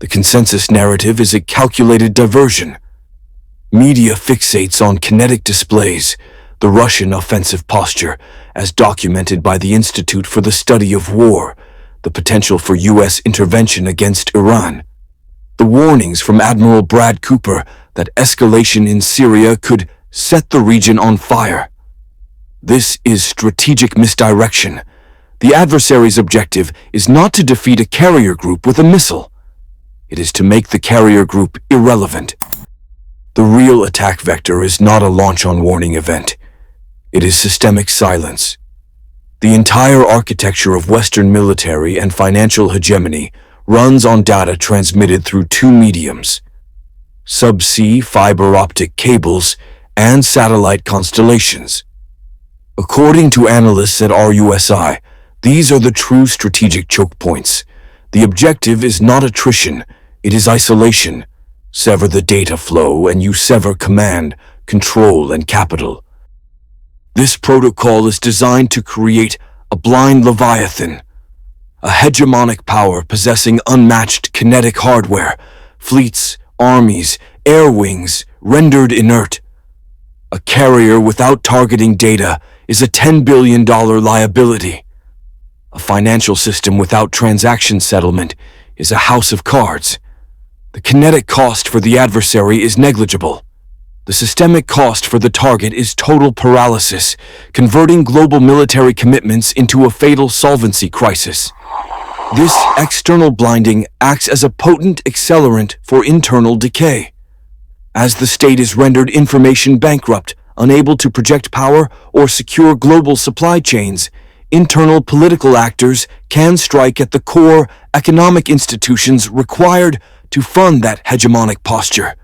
The consensus narrative is a calculated diversion. Media fixates on kinetic displays, the Russian offensive posture, as documented by the Institute for the Study of War, the potential for U.S. intervention against Iran, the warnings from Admiral Brad Cooper that escalation in Syria could set the region on fire. This is strategic misdirection. The adversary's objective is not to defeat a carrier group with a missile. It is to make the carrier group irrelevant. The real attack vector is not a launch-on-warning event. It is systemic silence. The entire architecture of Western military and financial hegemony runs on data transmitted through two mediums: subsea fiber optic cables and satellite constellations. According to analysts at RUSI, these are the true strategic choke points. The objective is not attrition, it is isolation. Sever the data flow and you sever command, control, and capital. This protocol is designed to create a blind leviathan, a hegemonic power possessing unmatched kinetic hardware, fleets, armies, air wings, rendered inert. A carrier without targeting data is a $10 billion liability. A financial system without transaction settlement is a house of cards. The kinetic cost for the adversary is negligible. The systemic cost for the target is total paralysis, converting global military commitments into a fatal solvency crisis. This external blinding acts as a potent accelerant for internal decay. As the state is rendered information bankrupt, unable to project power or secure global supply chains, internal political actors can strike at the core economic institutions required to fund that hegemonic posture.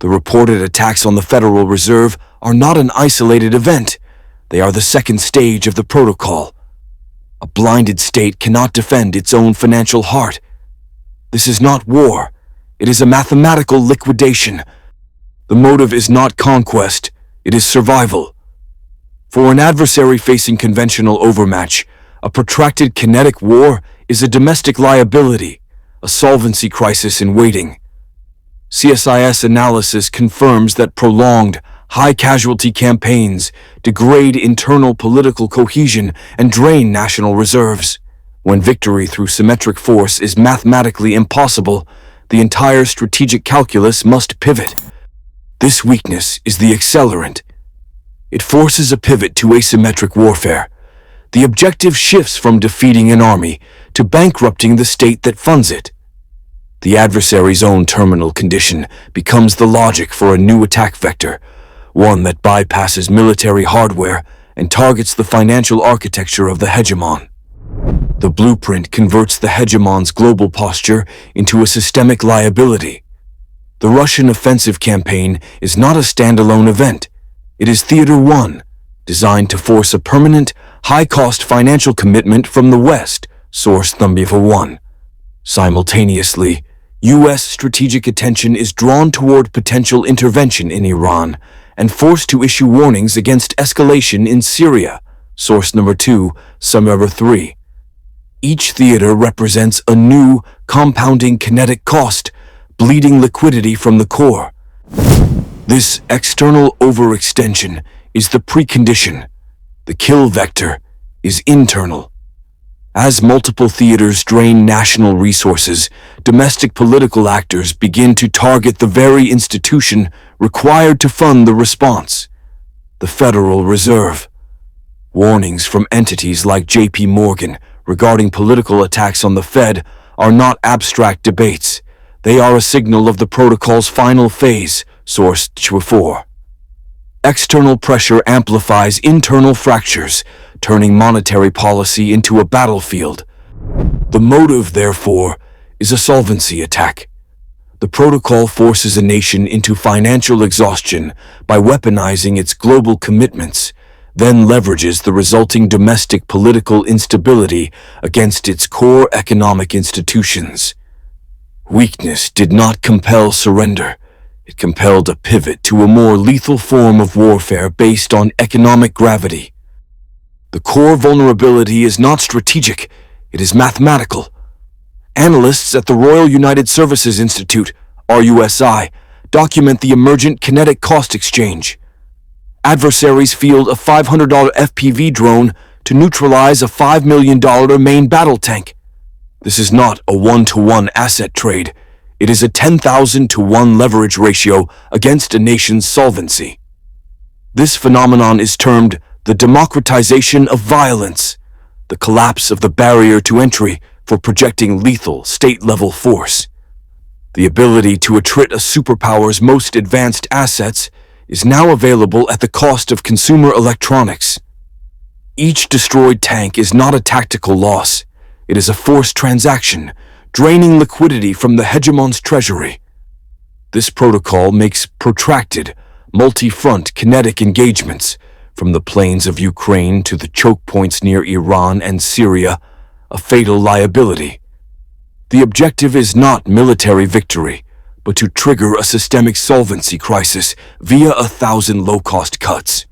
The reported attacks on the Federal Reserve are not an isolated event. They are the second stage of the protocol. A blinded state cannot defend its own financial heart. This is not war. It is a mathematical liquidation. The motive is not conquest. It is survival. For an adversary facing conventional overmatch, a protracted kinetic war is a domestic liability, a solvency crisis in waiting. CSIS analysis confirms that prolonged, high-casualty campaigns degrade internal political cohesion and drain national reserves. When victory through symmetric force is mathematically impossible, the entire strategic calculus must pivot. This weakness is the accelerant. It forces a pivot to asymmetric warfare. The objective shifts from defeating an army to bankrupting the state that funds it. The adversary's own terminal condition becomes the logic for a new attack vector, one that bypasses military hardware and targets the financial architecture of the hegemon. The blueprint converts the hegemon's global posture into a systemic liability. The Russian offensive campaign is not a standalone event. It is Theater 1, designed to force a permanent, high-cost financial commitment from the West, source number 1. Simultaneously, U.S. strategic attention is drawn toward potential intervention in Iran and forced to issue warnings against escalation in Syria, source number 2, sum number 3. Each theater represents a new, compounding kinetic cost, bleeding liquidity from the core. This external overextension is the precondition. The kill vector is internal. As multiple theaters drain national resources, domestic political actors begin to target the very institution required to fund the response: the Federal Reserve. Warnings from entities like J.P. Morgan regarding political attacks on the Fed are not abstract debates. They are a signal of the protocol's final phase, source 4. External pressure amplifies internal fractures, turning monetary policy into a battlefield. The motive, therefore, is a solvency attack. The protocol forces a nation into financial exhaustion by weaponizing its global commitments, then leverages the resulting domestic political instability against its core economic institutions. Weakness did not compel surrender. It compelled a pivot to a more lethal form of warfare based on economic gravity. The core vulnerability is not strategic, it is mathematical. Analysts at the Royal United Services Institute, RUSI, document the emergent kinetic cost exchange. Adversaries field a $500 FPV drone to neutralize a $5 million main battle tank. This is not a one-to-one asset trade. It is a 10,000 to 1 leverage ratio against a nation's solvency. This phenomenon is termed the democratization of violence, the collapse of the barrier to entry for projecting lethal state-level force. The ability to attrit a superpower's most advanced assets is now available at the cost of consumer electronics. Each destroyed tank is not a tactical loss. It is a forced transaction, draining liquidity from the hegemon's treasury. This protocol makes protracted, multi-front kinetic engagements, from the plains of Ukraine to the choke points near Iran and Syria, a fatal liability. The objective is not military victory, but to trigger a systemic solvency crisis via 1,000 low-cost cuts.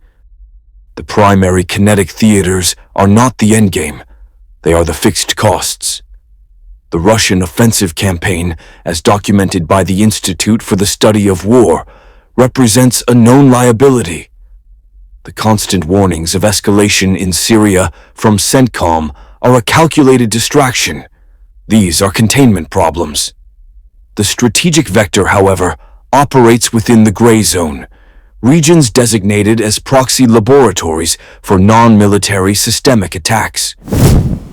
The primary kinetic theaters are not the endgame, they are the fixed costs. The Russian offensive campaign, as documented by the Institute for the Study of War, represents a known liability. The constant warnings of escalation in Syria from CENTCOM are a calculated distraction. These are containment problems. The strategic vector, however, operates within the gray zone, regions designated as proxy laboratories for non-military systemic attacks.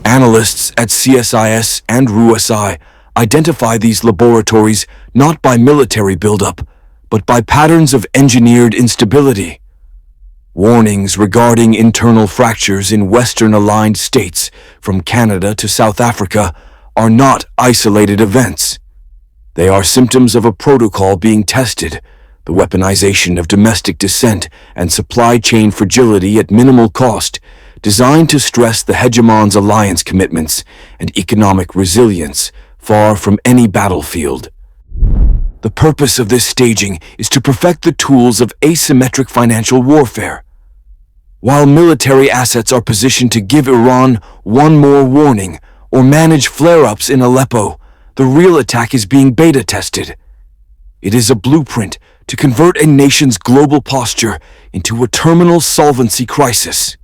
Analysts at CSIS and RUSI identify these laboratories not by military buildup, but by patterns of engineered instability. Warnings regarding internal fractures in Western-aligned states, from Canada to South Africa, are not isolated events. They are symptoms of a protocol being tested, the weaponization of domestic dissent and supply chain fragility at minimal cost, designed to stress the hegemon's alliance commitments and economic resilience far from any battlefield. The purpose of this staging is to perfect the tools of asymmetric financial warfare. While military assets are positioned to give Iran one more warning or manage flare-ups in Aleppo, the real attack is being beta tested. It is a blueprint to convert a nation's global posture into a terminal solvency crisis.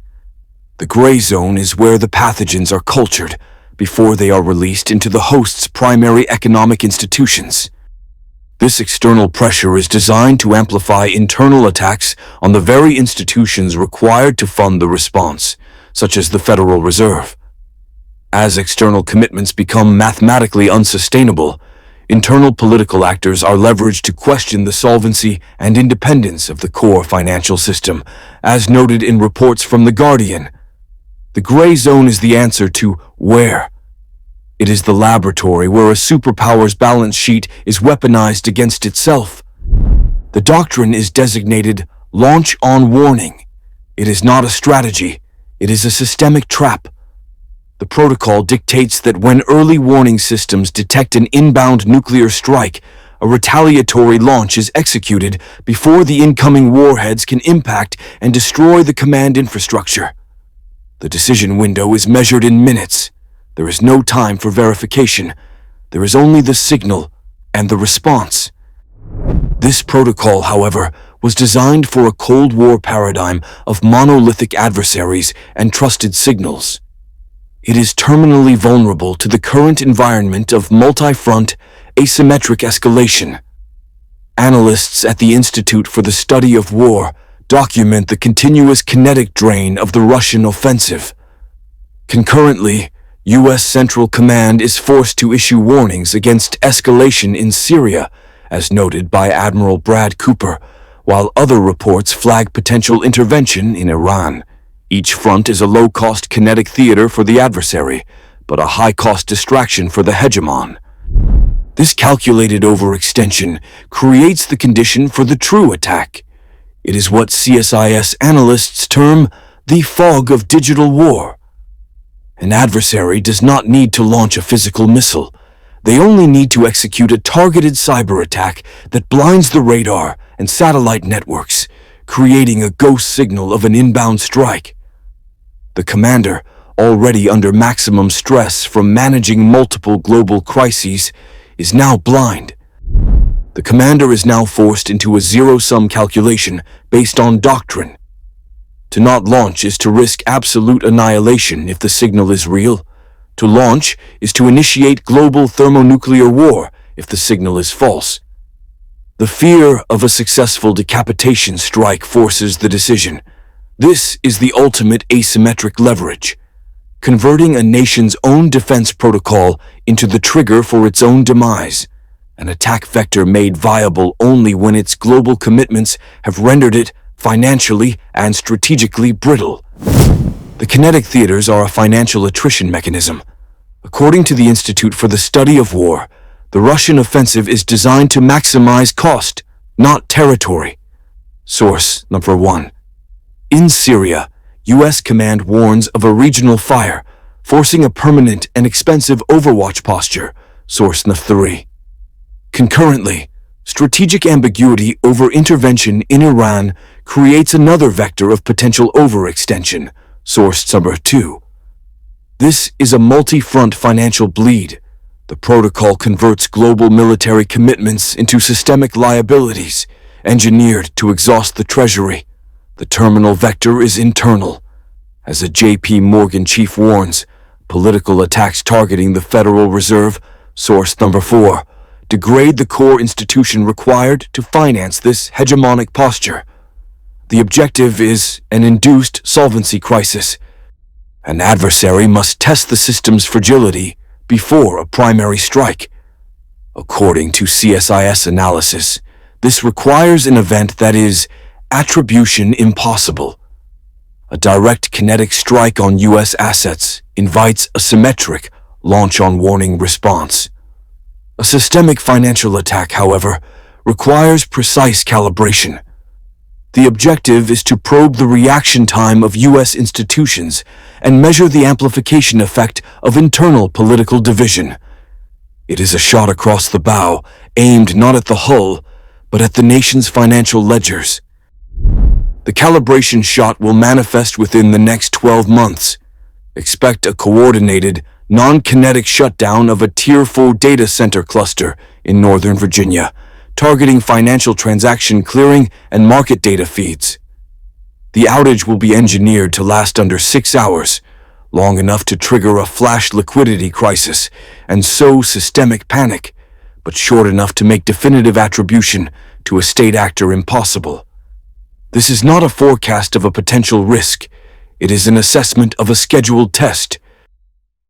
The gray zone is where the pathogens are cultured before they are released into the host's primary economic institutions. This external pressure is designed to amplify internal attacks on the very institutions required to fund the response, such as the Federal Reserve. As external commitments become mathematically unsustainable, internal political actors are leveraged to question the solvency and independence of the core financial system, as noted in reports from The Guardian. The gray zone is the answer to where. It is the laboratory where a superpower's balance sheet is weaponized against itself. The doctrine is designated launch on warning. It is not a strategy. It is a systemic trap. The protocol dictates that when early warning systems detect an inbound nuclear strike, a retaliatory launch is executed before the incoming warheads can impact and destroy the command infrastructure. The decision window is measured in minutes. There is no time for verification. There is only the signal and the response. This protocol, however, was designed for a Cold War paradigm of monolithic adversaries and trusted signals. It is terminally vulnerable to the current environment of multi-front, asymmetric escalation. Analysts at the Institute for the Study of War document the continuous kinetic drain of the Russian offensive. Concurrently, U.S. Central Command is forced to issue warnings against escalation in Syria, as noted by Admiral Brad Cooper, while other reports flag potential intervention in Iran. Each front is a low-cost kinetic theater for the adversary, but a high-cost distraction for the hegemon. This calculated overextension creates the condition for the true attack. It is what CSIS analysts term the fog of digital war. An adversary does not need to launch a physical missile. They only need to execute a targeted cyber attack that blinds the radar and satellite networks, creating a ghost signal of an inbound strike. The commander, already under maximum stress from managing multiple global crises, is now blind. The commander is now forced into a zero-sum calculation based on doctrine. To not launch is to risk absolute annihilation if the signal is real. To launch is to initiate global thermonuclear war if the signal is false. The fear of a successful decapitation strike forces the decision. This is the ultimate asymmetric leverage, converting a nation's own defense protocol into the trigger for its own demise, an attack vector made viable only when its global commitments have rendered it financially and strategically brittle. The kinetic theaters are a financial attrition mechanism. According to the Institute for the Study of War, the Russian offensive is designed to maximize cost, not territory. Source number 1. In Syria, U.S. command warns of a regional fire, forcing a permanent and expensive overwatch posture. Source number 3. Concurrently, strategic ambiguity over intervention in Iran creates another vector of potential overextension. Source number 2. This is a multi-front financial bleed. The protocol converts global military commitments into systemic liabilities, engineered to exhaust the treasury. The terminal vector is internal. As a J.P. Morgan chief warns, political attacks targeting the Federal Reserve, source number 4, degrade the core institution required to finance this hegemonic posture. The objective is an induced solvency crisis. An adversary must test the system's fragility before a primary strike. According to CSIS analysis, this requires an event that is attribution impossible. A direct kinetic strike on U.S. assets invites a symmetric launch-on-warning response. A systemic financial attack, however, requires precise calibration. The objective is to probe the reaction time of U.S. institutions and measure the amplification effect of internal political division. It is a shot across the bow, aimed not at the hull, but at the nation's financial ledgers. The calibration shot will manifest within the next 12 months. Expect a coordinated, non-kinetic shutdown of a Tier 4 data center cluster in Northern Virginia, targeting financial transaction clearing and market data feeds. The outage will be engineered to last under 6 hours, long enough to trigger a flash liquidity crisis and sow systemic panic, but short enough to make definitive attribution to a state actor impossible. This is not a forecast of a potential risk. It is an assessment of a scheduled test,